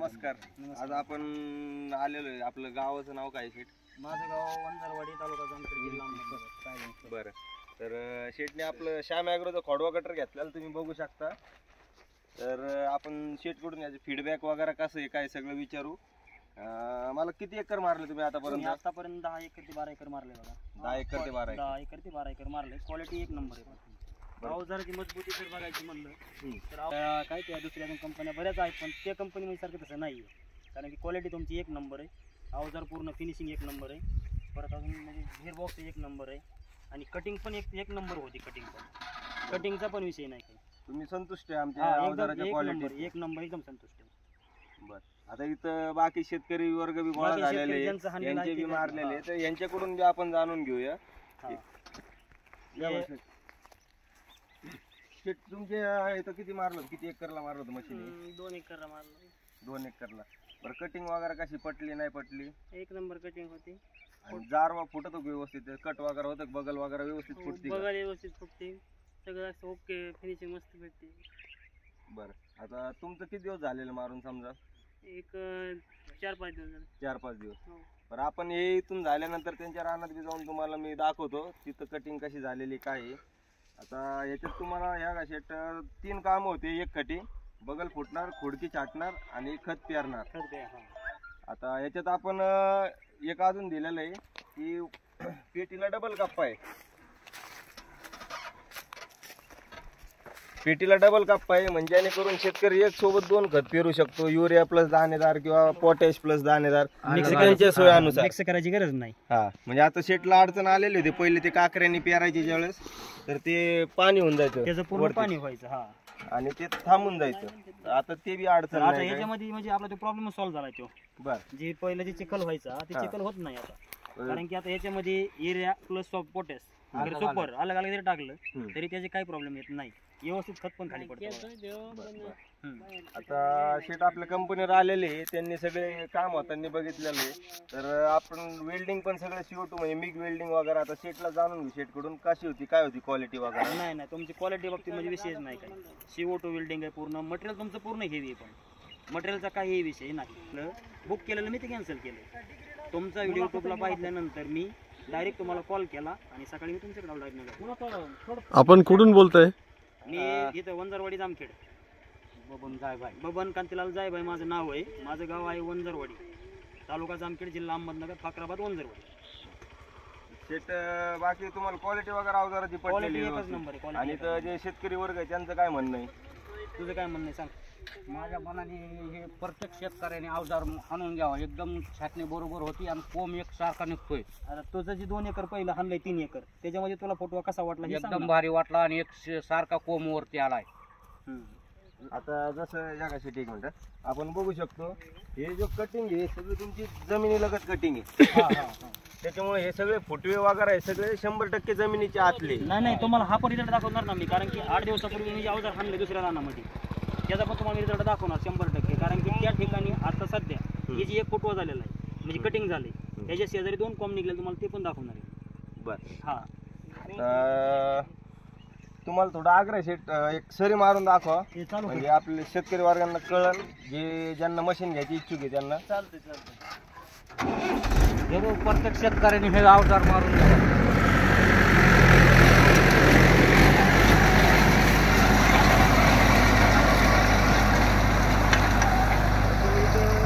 नमस्कार. आज आपण आलेलो आहे. आपलं गावाचं नाव काय शेठ? माझं गाव वंजारवाडी, तालुका जामखेड, जिल्हा अहमदनगर. बरं, तर शेठने आपलं श्याम ॲग्रोचं खोडवा कटर घेतलेला तुम्ही बघू शकता. तर आपण शेठकडून याचे फीडबॅक वगैरे कसं आहे काय सगळं विचारू. मला किती एकर मारले तुम्ही आतापर्यंत? आतापर्यंत 10 एकर ते 12 एकर मारले बघा. 10 एकर ते 12 एकर. 10 एकर ते 12 एकर मारले. क्वालिटी एक नंबर आहे. अवजाराची मजबूती जर बघायची म्हणलं तर काय त्या दुसऱ्या कंपन्या बऱ्याच आहेत, पण त्या कंपनी सारखं तसं नाही आहे. कारण की क्वालिटी तुमची एक नंबर आहे. अवजार पूर्ण फिनिशिंग एक नंबर आहे. परत अजून म्हणजे हेअर बॉक्स एक नंबर आहे. आणि कटिंग पण एक नंबर होती. कटिंगचा पण विषय नाही काही. तुम्ही संतुष्ट आहे आमच्या अवजाराच्या क्वालिटी? एक नंबर, एकदम संतुष्ट आहे. बरं, आता इथं बाकी शेतकरी वर्ग बी गोळा झालेले, यांचे बी मारलेले, तर यांच्याकडून बी आपण जाणून घेऊया. शेठ तुमच्या इथं किती मारलं, किती एकरला मारलं होतं मशीन? 2 एकरला मारलं. 2 एकरला. बरं, कटिंग वगैरे कशी पटली नाही पटली? एक नंबर कटिंग होती. जार फुटत व्यवस्थित, कट वगैरे होतं, बगल वगैरे व्यवस्थित फुटते? बगल व्यवस्थित फुटते, सगळं असं ओके, फिनिशिंग मस्त भेटते. बरं, आता तुमचं किती दिवस झालेलं मारून समजा? एक 4-5 दिवस झाले. 4-5 दिवस. बरं, आपण हे इथून झाल्यानंतर त्यांच्या रानात बी जाऊन तुम्हाला मी दाखवतो तिथं कटिंग कशी झालेली काय आहे. आता याच्यात तुम्हाला ह्या शेट 3 काम होते. एक कटिंग, बगल फुटणार, खोडकी छाटणार आणि खत पेरणार. आता याच्यात आपण एक अजून दिलेलं आहे की पेटीला डबल कप्पा आहे. पेटीला डबल कप्पा आहे म्हणजे जेणेकरून शेतकरी एक सोबत 2 खत पेरू शकतो. युरिया प्लस दाणेदार किंवा पोटॅश प्लस दाणेदार मिक्स सोयानुसार मिक्स करायची गरज नाही. हा, म्हणजे आता शेटला अडचण आलेली होती पहिले ते काकऱ्यांनी पेरायचे ज्यावेळेस, तर ते पाणी होऊन जायचं, त्याचं पूर्ण पाणी व्हायचं. हा, आणि ते थांबून जायचं. आता ते बी अडचण आता याच्यामध्ये म्हणजे आपला तो प्रॉब्लेम सॉल्व्ह झाला. तो बरं, जे पहिलं जे चिखल व्हायचा ते चिखल होत नाही आता. कारण की आता याच्यामध्ये युरिया प्लस पोटॅश वगैरे सुपर अलग अलग जरी टाकलं तरी त्याचे काही प्रॉब्लेम येत नाही. व्यवस्थित खत पण खाली पडतं. आता शेट आपल्या कंपनीवर आलेले, त्यांनी सगळे काम होताना बघितलेले. तर आपण वेल्डिंग पण सगळं CO2 म्हणजे मिग वेल्डिंग वगैरे आता शेटला जाणून घेऊ शेटकडून कशी होती काय होती क्वालिटी वगैरे. नाही, तुमची क्वालिटी बाबतीत म्हणजे विषयच नाही काही. CO2 वेल्डिंग आहे पूर्ण. मटेरियल तुमचं पूर्ण हेवी आहे, पण मटेरियलचा काही विषय नाही. बुक केलेलं मी ते कॅन्सल केलं. तुमचा व्हिडिओ युट्यूबला पाहिल्यानंतर मी डायरेक्ट तुम्हाला कॉल केला आणि सकाळी मी तुमच्याकडे डायरेक्ट. आपण कुठून बोलतोय? मी इथं वंजारवाडी जामखेड. बबन कांतीलाल जायभाई माझं नाव आहे. माझं गाव आहे वंजारवाडी, तालुका जामखेड, जिल्हा अहमदनगर, फाकराबाद, वंजारवाडी. शेट बाकी तुम्हाला क्वालिटी वगैरे अवजाराची पडलेली एकच नंबर आहे. आणि तर जे शेतकरी वर्ग आहे त्यांचं काय म्हणणं आहे? तुझं काय म्हणणं आहे सांग. माझ्या मनाने हे प्रत्येक शेतकऱ्याने अवजार आणून घ्यावं. एकदम छाटणी बरोबर होती आणि कोंब एक सारखा निघतोय. आता तुझं जे 2 एकर पहिलं हाणलंय 3 एकर, त्याच्यामध्ये तुला फोटो कसा वाटला? एकदम भारी वाटला आणि एक सारखा कोंब वरती आलाय. आता जसं या का शेट, एक मिनिट आपण बघू शकतो हे जो कटिंग आहे सगळं तुमची जमिनीलगत कटिंग आहे. त्याच्यामुळे हे सगळे फुटवे वगैरे आहे सगळे 100% जमिनीच्या आतले. नाही, तुम्हाला हा पण रिझल्ट दाखवणार ना मी. कारण की 8 दिवसापूर्वी मी अवजार हाणले दुसऱ्या रानामध्ये, त्याचा पण तुम्हाला रिझल्ट दाखवणार 100%. कारण की त्या ठिकाणी आता सध्या हे जे एक फुटवा झालेला आहे म्हणजे कटिंग झाले, त्याच्या शेजारी 2 कोंब निघले, तुम्हाला ते पण दाखवणार आहे. बरं, हा, तुम्हाला थोडं आग्रह शेट एक सरी मारून दाखवा म्हणजे आपले शेतकरी वर्गांना कळण, जे ज्यांना मशीन घ्यायची इच्छुक आहे त्यांना. चालतंय. जरूर प्रत्येक शेतकऱ्याने हे अवजार मारून घ्यावं.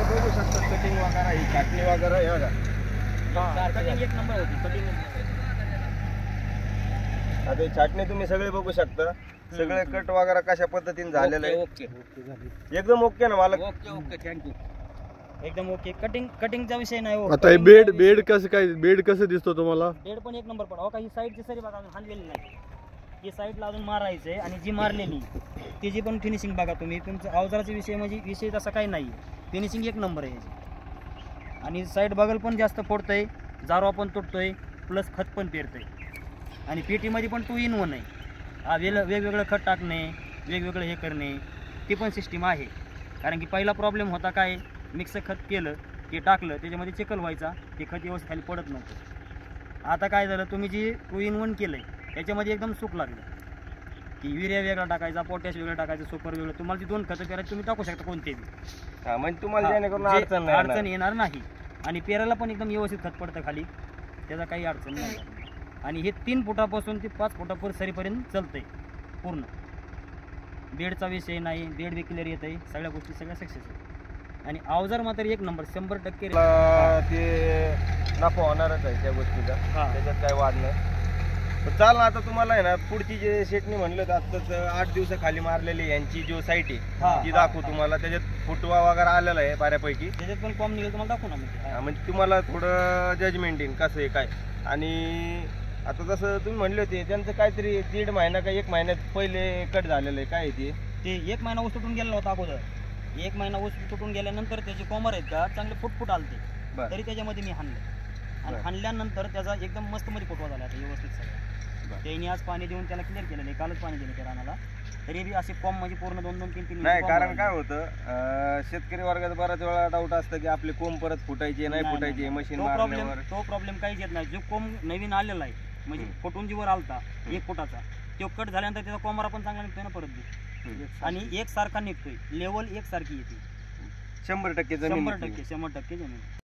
बघू शकता कटिंग वगैरे ही छाटणी वगैरे हे बघा. कटिंग एक नंबर होती. कटिंग आता ही छाटणी तुम्ही सगळे बघू शकता. सगळे कट वगैरे कशा पद्धतीने झालेलं आहे. ओके, एकदम ओके ना मला? Okay, thank you. एकदम ओके. कटिंगचा विषय नाही. आता हे बेड कसं दिसतो तुम्हाला? बेड पण एक नंबर पडा. हो का, ही साईडची सरी बघा अजून हाणलेली नाही. ही साईडला अजून मारायचंय आणि जी मारलेली त्याची पण फिनिशिंग बघा तुम्ही. तुमचं अवजाराचा विषय म्हणजे विषय तसा काही नाही. फिनिशिंग एक नंबर आहे याची. आणि साईड बगल पण जास्त फोडतंय, जारवा पण तुटतोय, प्लस खत पण पेरतंय. आणि पेटीमध्ये पण 2 in 1 आहे. वेगवेगळं खत टाकणे, वेगवेगळं हे करणे, ती पण सिस्टीम आहे. कारण की पहिला प्रॉब्लेम होता काय, मिक्स खत केलं ते टाकलं त्याच्यामध्ये चिखल व्हायचा, ते खत व्यवस्थित खाली पडत नव्हतं. आता काय झालं, तुम्ही जी 2 in 1 केलंय त्याच्यामध्ये एकदम सुख लागलं. की युरिया वेगळा टाकायचा, पोटॅश वेगळं टाकायचं, सुपर वेगळं. तुम्हाला ती 2 खतं पेरायची, तुम्ही टाकू शकता कोणतेही. हा, म्हणजे तुम्हाला हा, जेणेकरून जे अडचण नाही अडचण येणार. येणार नाही. आणि पेरायला पण एकदम व्यवस्थित खत पडतं खाली, त्याचा काही अडचण नाही. आणि हे 3 फुटापासून ते 5 फुटापर्यंत सरीपर्यंत चालतंय पूर्ण. बेडचा विषय नाही, बेड बी क्लिअर येत आहे, सगळ्या गोष्टी सगळ्या सक्सेस आहेत. आणि अवजार मात्र 1 नंबर 100% मला ते नफा होणारच आहे त्या गोष्टीचा, हा. त्याच्यात काही वाद नाही. तर चाल ना, आता तुम्हाला आहे ना पुढची जे शेटणी म्हणलं तर आत्ताच 8 दिवसाखाली मारलेली यांची जो साईट हा, आहे ती दाखवू तुम्हाला. त्याच्यात फुटवा वगैरे आलेला आहे बऱ्यापैकी. त्याच्यात पण कॉम निघेल, तुम्हाला दाखवू ना म्हणजे. हा, म्हणजे तुम्हाला थोडं जजमेंट येईल कसं आहे काय. आणि आता जसं तुम्ही म्हणले होते त्यांचं काहीतरी 1.5 महिना का 1 महिन्यात पहिले कट झालेलं आहे, काय आहे ते 1 महिना ऊस तुटून गेलेला होता अगोदर. 1 महिना ऊस तुटून गेल्यानंतर त्याचे कॉमर आहेत का चांगले फुटफुट आलते, बरं. तरी त्याच्यामध्ये मी हाणलं. आणि बरं. हाणल्यानंतर त्याचा एकदम मस्त मध्ये फुटवा झाला आता व्यवस्थित सगळं. त्यांनी आज पाणी देऊन त्याला क्लिअर केलेलं आहे, कालच पाणी दिलं त्या रानाला. तरी बी असे कॉम म्हणजे पूर्ण 2-2-3-3 नाही, कारण काय होतं शेतकरी वर्गात बऱ्याच वेळा डाऊट असतं की आपले कोंब परत फुटायचे नाही फुटायचे मशीन मारल्यावर. तो प्रॉब्लेम काहीच येत नाही. जो कोंब नवीन आलेला आहे म्हणजे फुटून जी वर आलता 1 फुटाचा, तो कट झाल्यानंतर त्याचा कोंबरा पण चांगला निघतोय ना परत बी. आणि एकसारखा निघतोय, लेवल एकसारखी येते. 100% जमीन 100% जमीन.